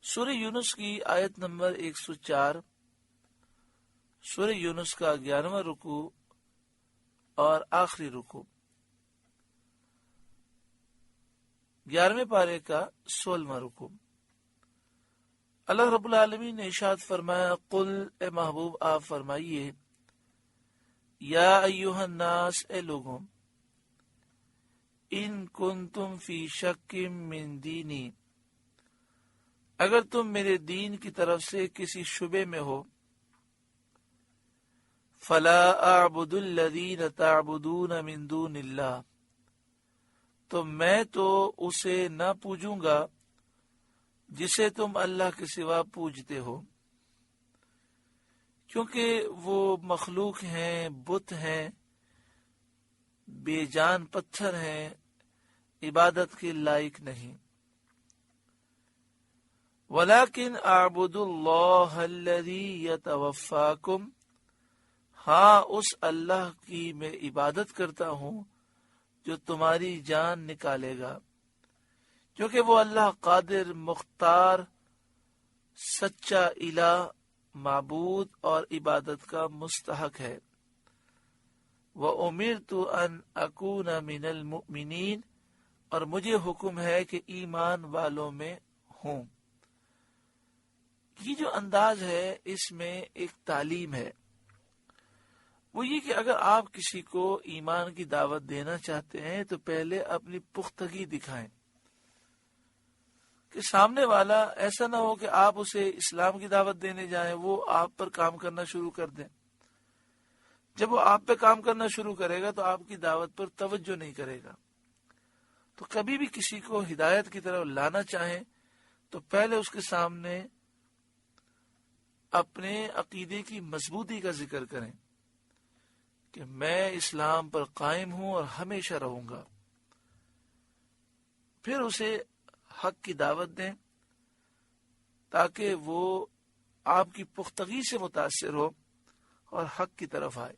سورہ یونس کی آیت نمبر 104، سورہ یونس کا 11واں رکوع اور آخری رکوع، 11ویں پارے کا 16واں رکوع۔ اللہ رب العالمین نے ارشاد فرمایا، قل اے محبوب آپ فرمائیے، یا ایھا الناس اے لوگوں، ان کنتم فی شک من دینی، اگر تم میرے دین کی طرف سے کسی شبے میں ہو، فلا اعبد الذین تعبدون من دون اللہ، تو میں تو اسے نہ پوجوں گا جسے تم اللہ کے سوا پوجتے ہو، کیونکہ وہ مخلوق ہیں، بت ہیں، بے جان پتھر ہیں، عبادت کے لائق نہیں۔ ولیکن اعبد اللہ الذی یتوفاکم، ہاں اس اللہ کی میں عبادت کرتا ہوں جو تمہاری جان نکالے گا، کیونکہ وہ اللہ قادر، مختار، سچا الہ، معبود اور عبادت کا مستحق ہے۔ وَأُمِرْتُ أَنْ أَكُونَ مِنَ الْمُؤْمِنِينَ، اور مجھے حکم ہے کہ ایمان والوں میں ہوں۔ یہ جو انداز ہے اس میں ایک تعلیم ہے، وہ یہ کہ اگر آپ کسی کو ایمان کی دعوت دینا چاہتے ہیں تو پہلے اپنی پختگی دکھائیں، کہ سامنے والا ایسا نہ ہو کہ آپ اسے اسلام کی دعوت دینے جائیں، وہ آپ پر کام کرنا شروع کر دیں۔ جب وہ آپ پہ کام کرنا شروع کرے گا تو آپ کی دعوت پر توجہ نہیں کرے گا۔ تو کبھی بھی کسی کو ہدایت کی طرف لانا چاہیں تو پہلے اس کے سامنے اپنے عقیدے کی مضبوطی کا ذکر کریں کہ میں اسلام پر قائم ہوں اور ہمیشہ رہوں گا، پھر اسے حق کی دعوت دیں تاکہ وہ آپ کی پختگی سے متاثر ہو اور حق کی طرف آئے۔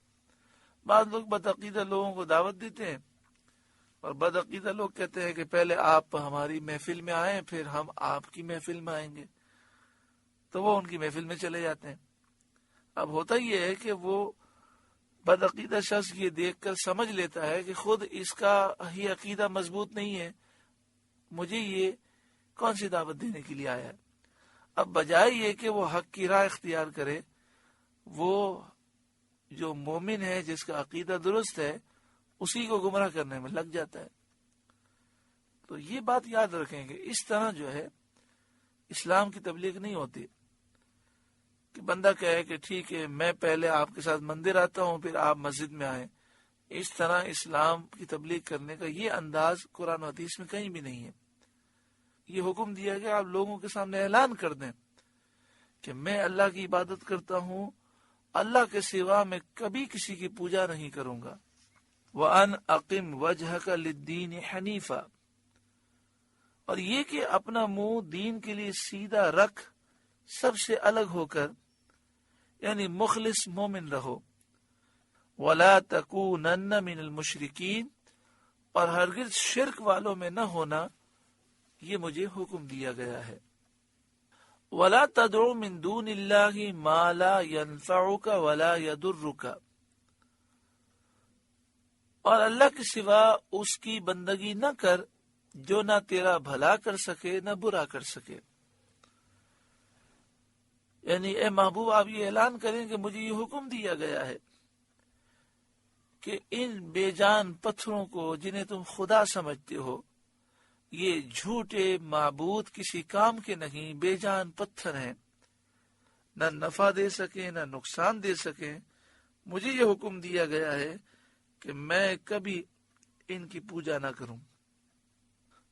بعض لوگ بدعقیدہ لوگوں کو دعوت دیتے ہیں اور بدعقیدہ لوگ کہتے ہیں کہ پہلے آپ ہماری محفل میں آئیں پھر ہم آپ کی محفل میں آئیں گے، تو وہ ان کی محفل میں چلے جاتے ہیں۔ اب ہوتا یہ ہے کہ وہ بدعقیدہ شخص یہ دیکھ کر سمجھ لیتا ہے کہ خود اس کا ہی عقیدہ مضبوط نہیں ہے، مجھے یہ کون سی دعوت دینے کے لیے آیا ہے۔ اب بجائے یہ کہ وہ حق کی راہ اختیار کرے، وہ جو مومن ہے جس کا عقیدہ درست ہے اسی کو گمراہ کرنے میں لگ جاتا ہے۔ تو یہ بات یاد رکھیں کہ اس طرح جو ہے اسلام کی تبلیغ نہیں ہوتی کہ بندہ کہے کہ ٹھیک ہے میں پہلے آپ کے ساتھ مندر آتا ہوں پھر آپ مسجد میں آئیں۔ اس طرح اسلام کی تبلیغ کرنے کا یہ انداز قرآن و حدیث میں کہیں بھی نہیں ہے۔ یہ حکم دیا کہ آپ لوگوں کے سامنے اعلان کر دیں کہ میں اللہ کی عبادت کرتا ہوں، اللہ کے سوا میں کبھی کسی کی پوجا نہیں کروں گا۔ وَأَنْ أَقِمْ وَجْهَكَ لِلدِّينِ حَنِيفًا، اور یہ کہ اپنا منہ دین کے لیے سیدھا رکھ، سب سے الگ ہو کر، یعنی مخلص مومن رہو۔ وَلَا تَكُونَنَّ مِنَ الْمُشْرِكِينَ، اور ہرگز شرک والوں میں نہ ہونا، یہ مجھے حکم دیا گیا ہے۔ وَلَا تَدْعُ مِن دُونِ اللَّهِ مَا لَا يَنفَعُكَ وَلَا يَضُرُّكَ، اور اللہ کے سوا اس کی بندگی نہ کر جو نہ تیرا بھلا کر سکے نہ برا کر سکے۔ یعنی اے محبوب آپ یہ اعلان کریں کہ مجھے یہ حکم دیا گیا ہے کہ ان بے جان پتھروں کو جنہیں تم خدا سمجھتے ہو، یہ جھوٹے معبود کسی کام کے نہیں، بے جان پتھر ہیں، نہ نفع دے سکیں نہ نقصان دے سکیں۔ مجھے یہ حکم دیا گیا ہے کہ میں کبھی ان کی پوجا نہ کروں۔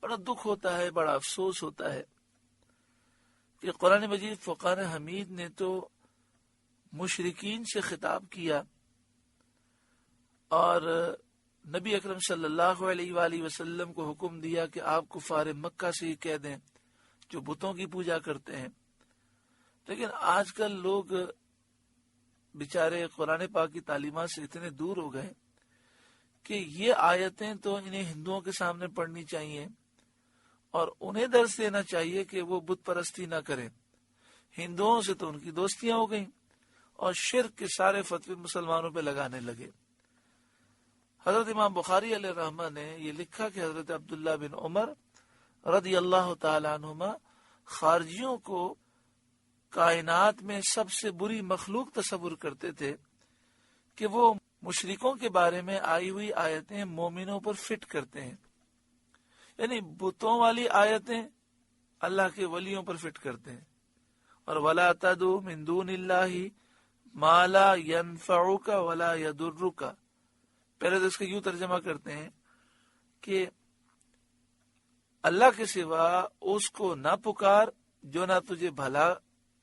بڑا دکھ ہوتا ہے، بڑا افسوس ہوتا ہے کہ قرآن مجید فرقان حمید نے تو مشرکین سے خطاب کیا اور نبی اکرم صلی اللہ علیہ وآلہ وسلم کو حکم دیا کہ آپ کفار مکہ سے ہی کہہ دیں جو بتوں کی پوجا کرتے ہیں۔ لیکن آج کل لوگ بیچارے قرآن پاک کی تعلیمات سے اتنے دور ہو گئے کہ یہ آیتیں تو انہیں ہندوؤں کے سامنے پڑھنی چاہیے اور انہیں درس دینا چاہیے کہ وہ بت پرستی نہ کریں. ہندوؤں سے تو ان کی دوستیاں ہو گئیں اور شرک کے سارے فتوے مسلمانوں پہ لگانے لگے. حضرت امام بخاری علیہ رحمہ نے یہ لکھا کہ حضرت عبداللہ بن عمر رضی اللہ تعالی عنہما خارجیوں کو کائنات میں سب سے بری مخلوق تصور کرتے تھے کہ وہ مشرکوں کے بارے میں آئی ہوئی آیتیں مومنوں پر فٹ کرتے ہیں، یعنی بتوں والی آیتیں اللہ کے ولیوں پر فٹ کرتے ہیں. اور وَلَا تَدْعُ مِن دُونِ اللَّهِ مَا لَا يَنفَعُكَ وَلَا يَضُرُّكَ. پہلے تو اس کا یوں ترجمہ کرتے ہیں کہ اللہ کے سوا اس کو نہ پکار جو نہ تجھے بھلا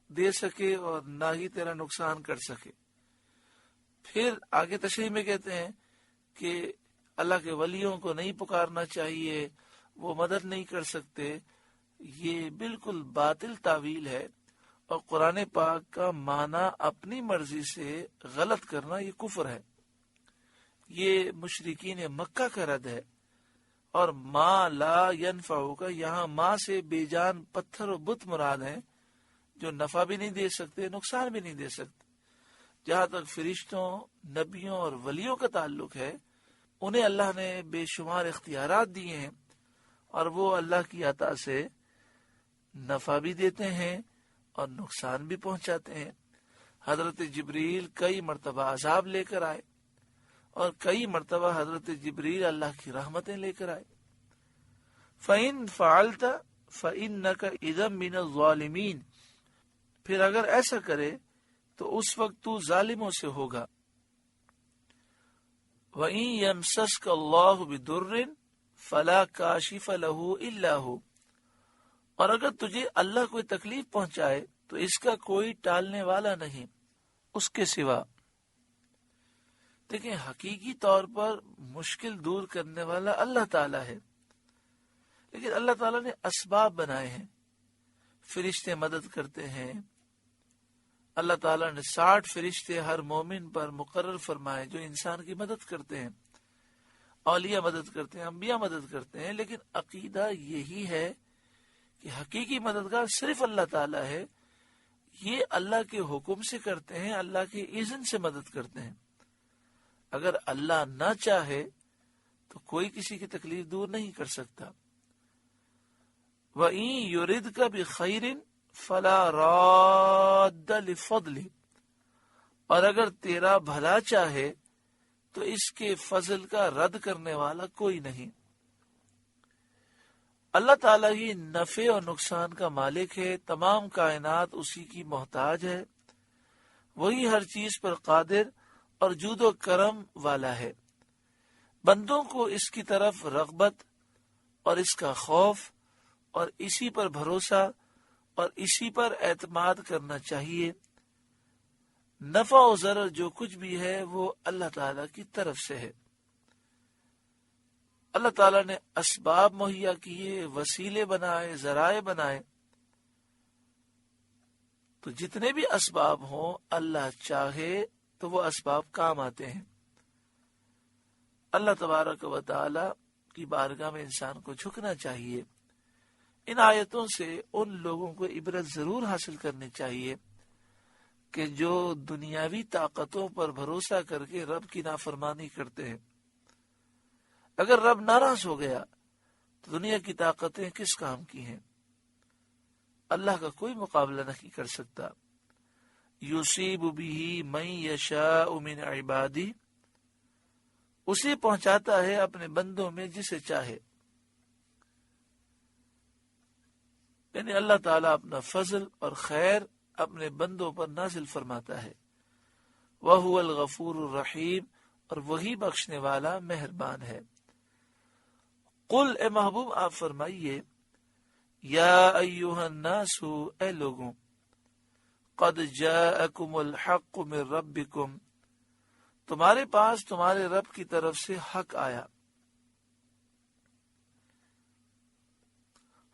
دے سکے اور نہ ہی تیرا نقصان کر سکے. پھر آگے تشریح میں کہتے ہیں کہ اللہ کے ولیوں کو نہیں پکارنا چاہیے، وہ مدد نہیں کر سکتے. یہ بالکل باطل تعویل ہے، اور قرآن پاک کا معنی اپنی مرضی سے غلط کرنا یہ کفر ہے. یہ مشرکین مکہ کا رد ہے. اور ما لا ینفعو کا یہاں ماں سے بے جان پتھر و بت مراد ہیں جو نفع بھی نہیں دے سکتے، نقصان بھی نہیں دے سکتے. جہاں تک فرشتوں، نبیوں اور ولیوں کا تعلق ہے، انہیں اللہ نے بے شمار اختیارات دیے ہیں اور وہ اللہ کی عطا سے نفع بھی دیتے ہیں اور نقصان بھی پہنچاتے ہیں. حضرت جبریل کئی مرتبہ عذاب لے کر آئے اور کئی مرتبہ حضرت جبریل اللہ کی رحمتیں لے کر آئے. فَإِن فَعَلْتَ فَإِنَّكَ إِذًا مِّنَ الظَّالِمِينَ. پھر اگر ایسا کرے تو اس وقت تو ظالموں سے ہوگا. وَإِن يَمْسَسْكَ اللَّهُ بِضُرٍّ فَلَا كَاشِفَ لَهُ إِلَّا هُوَ. اور اگر تجھے اللہ کوئی تکلیف پہنچائے تو اس کا کوئی ٹالنے والا نہیں اس کے سوا. دیکھیں، حقیقی طور پر مشکل دور کرنے والا اللہ تعالیٰ ہے، لیکن اللہ تعالیٰ نے اسباب بنائے ہیں. فرشتے مدد کرتے ہیں. اللہ تعالیٰ نے 60 فرشتے ہر مومن پر مقرر فرمائے جو انسان کی مدد کرتے ہیں. اولیاء مدد کرتے ہیں، انبیاء مدد کرتے ہیں. لیکن عقیدہ یہی ہے کہ حقیقی مددگار صرف اللہ تعالیٰ ہے. یہ اللہ کے حکم سے کرتے ہیں، اللہ کے اذن سے مدد کرتے ہیں. اگر اللہ نہ چاہے تو کوئی کسی کی تکلیف دور نہیں کر سکتا. وَإِن يُرِدْكَ بِخَيْرٍ فَلَا رَادَّ لِفَضْلِهِ. اور اگر تیرا بھلا چاہے تو اس کے فضل کا رد کرنے والا کوئی نہیں. اللہ تعالیٰ ہی نفع اور نقصان کا مالک ہے. تمام کائنات اسی کی محتاج ہے. وہی ہر چیز پر قادر اور جود و کرم والا ہے. بندوں کو اس کی طرف رغبت اور اس کا خوف اور اسی پر بھروسہ اور اسی پر اعتماد کرنا چاہیے. نفع و ضرر جو کچھ بھی ہے وہ اللہ تعالیٰ کی طرف سے ہے. اللہ تعالیٰ نے اسباب مہیا کیے، وسیلے بنائے، ذرائع بنائے. تو جتنے بھی اسباب ہوں اللہ چاہے تو وہ اسباب کام آتے ہیں. اللہ تبارک و تعالی کی بارگاہ میں انسان کو جھکنا چاہیے. ان آیتوں سے ان لوگوں کو عبرت ضرور حاصل کرنی چاہیے کہ جو دنیاوی طاقتوں پر بھروسہ کر کے رب کی نافرمانی کرتے ہیں. اگر رب ناراض ہو گیا تو دنیا کی طاقتیں کس کام کی ہیں؟ اللہ کا کوئی مقابلہ نہیں کر سکتا. یصیب بہ من یشاء من عبادہ. اسے پہنچاتا ہے اپنے بندوں میں جسے چاہے. یعنی اللہ تعالیٰ اپنا فضل اور خیر اپنے بندوں پر نازل فرماتا ہے. وَهُوَ الْغَفُورُ الرَّحِيمُ. اور وہی بخشنے والا مہربان ہے. قل، اے محبوب آپ فرمائیے، یا ایھا الناس، اے لوگوں، قد جاءکم الحق من ربکم، تمہارے پاس تمہارے رب کی طرف سے حق آیا.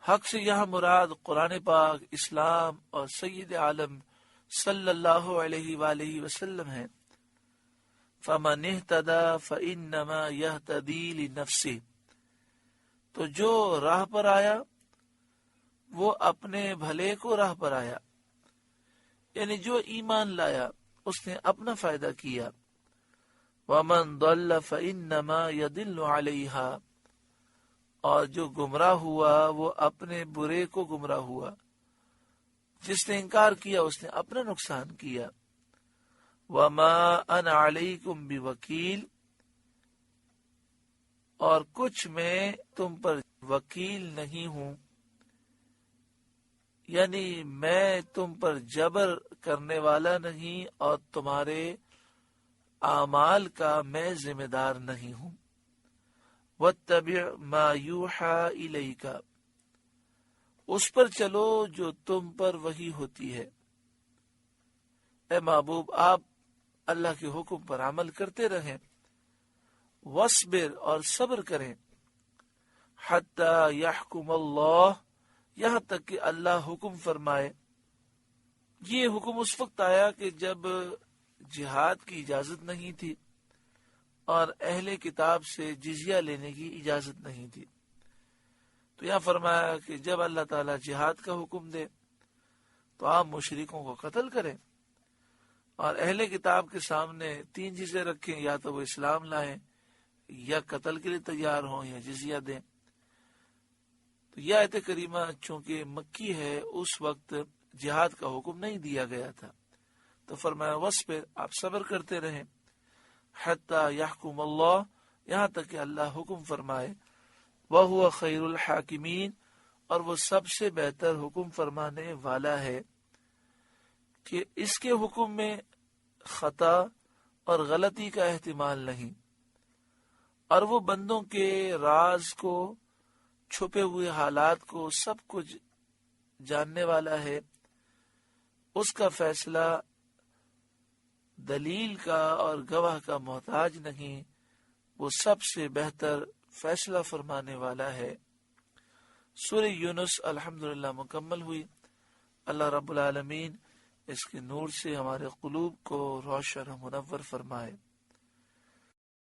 حق سے یہاں مراد قرآن پاک، اسلام اور سید عالم صلی اللہ علیہ وآلہ وسلم ہے. فمن اہتدی فانما یہتدی لنفسہ. تو جو راہ پر آیا وہ اپنے بھلے کو راہ پر آیا، یعنی جو ایمان لایا اس نے اپنا فائدہ کیا۔ وَمَن ضَلَّ فَإِنَّمَا يَضِلُّ عَلَيْهَا، اور جو گمراہ ہوا وہ اپنے برے کو گمراہ ہوا، جس نے انکار کیا اس نے اپنا نقصان کیا۔ وَمَا أَنَا عَلَيْكُمْ بِوَكِيلٍ، اور کچھ میں تم پر وکیل نہیں ہوں، یعنی میں تم پر جبر کرنے والا نہیں اور تمہارے اعمال کا میں ذمہ دار نہیں ہوں۔ وَاتَّبِعْ مَا يُوحَى إِلَيْكَ، اس پر چلو جو تم پر وحی ہوتی ہے۔ اے محبوب، آپ اللہ کے حکم پر عمل کرتے رہیں۔ وَاصْبِرْ، اور صبر کریں۔ حَتَّى يَحْكُمَ اللَّهُ، یہاں تک کہ اللہ حکم فرمائے۔ یہ حکم اس وقت آیا کہ جب جہاد کی اجازت نہیں تھی اور اہل کتاب سے جزیہ لینے کی اجازت نہیں تھی، تو یہاں فرمایا کہ جب اللہ تعالیٰ جہاد کا حکم دے تو آپ مشرکوں کو قتل کریں، اور اہل کتاب کے سامنے 3 چیزیں رکھیں، یا تو وہ اسلام لائیں، یا قتل کے لیے تیار ہوں، یا جزیہ دیں۔ تو یہ آیت کریمہ چونکہ مکی ہے، اس وقت جہاد کا حکم نہیں دیا گیا تھا، تو فرمایا وَاصْبِرْ، آپ صبر کرتے رہیں۔ حَتَّى يَحْكُمَ اللَّهُ، یہاں تک کہ اللہ حکم فرمائے۔ وَهُوَ خَيْرُ الْحَاكِمِينَ، اور وہ سب سے بہتر حکم فرمانے والا ہے، کہ اس کے حکم میں خطا اور غلطی کا احتمال نہیں، اور وہ بندوں کے راز کو، چھپے ہوئے حالات کو سب کچھ جاننے والا ہے۔ اس کا فیصلہ دلیل کا اور گواہ کا محتاج نہیں، وہ سب سے بہتر فیصلہ فرمانے والا ہے۔ سورہ یونس الحمدللہ مکمل ہوئی۔ اللہ رب العالمین اس کے نور سے ہمارے قلوب کو روشن و منور فرمائے۔